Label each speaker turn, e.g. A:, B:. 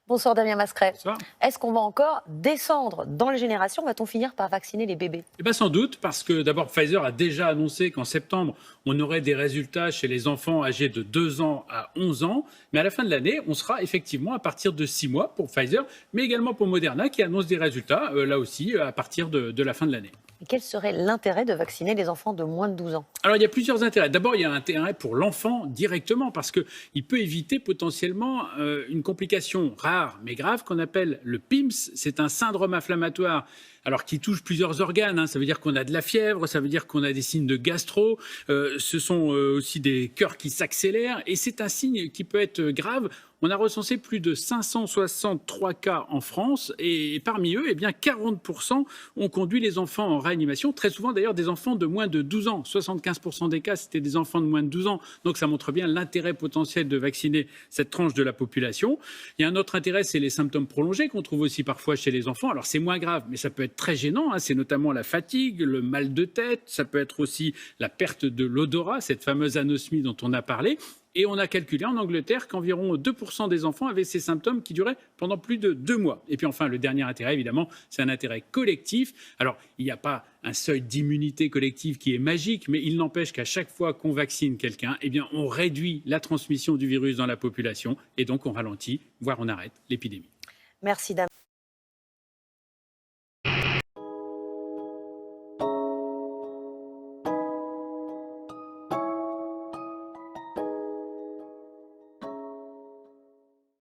A: Bonsoir Damien Mascret.
B: Bonsoir.
A: Est-ce qu'on va encore descendre dans les générations? Va-t-on finir par vacciner les bébés?
B: Eh bien, sans doute, parce que d'abord, Pfizer a déjà annoncé qu'en septembre, on aurait des résultats chez les enfants âgés de 2 ans à 11 ans. Mais à la fin de l'année, on sera effectivement à partir de 6 mois pour Pfizer, mais également pour Moderna, qui annonce des résultats, là aussi, à partir de la fin de l'année.
A: Et quel serait l'intérêt de vacciner les enfants de moins de 12 ans?
B: Alors, il y a plusieurs intérêts. D'abord, il y a un intérêt pour l'enfant directement, parce qu'il peut éviter potentiellement une complication rare mais grave qu'on appelle le PIMS. C'est un syndrome inflammatoire qui touche plusieurs organes. Ça veut dire qu'on a de la fièvre, ça veut dire qu'on a des signes de gastro, ce sont aussi des cœurs qui s'accélèrent, et c'est un signe qui peut être grave. On a recensé plus de 563 cas en France, et parmi eux, 40% ont conduit les enfants en réanimation, très souvent d'ailleurs des enfants de moins de 12 ans. 75% des cas, c'était des enfants de moins de 12 ans. Donc ça montre bien l'intérêt potentiel de vacciner cette tranche de la population. Il y a un autre intérêt, c'est les symptômes prolongés qu'on trouve aussi parfois chez les enfants. Alors c'est moins grave, mais ça peut être très gênant. C'est notamment la fatigue, le mal de tête, ça peut être aussi la perte de l'odorat, cette fameuse anosmie dont on a parlé. Et on a calculé en Angleterre qu'environ 2% des enfants avaient ces symptômes qui duraient pendant plus de 2 mois. Et puis enfin, le dernier intérêt, évidemment, c'est un intérêt collectif. Alors, il n'y a pas un seuil d'immunité collective qui est magique, mais il n'empêche qu'à chaque fois qu'on vaccine quelqu'un, on réduit la transmission du virus dans la population et donc on ralentit, voire on arrête l'épidémie.
A: Merci Damien.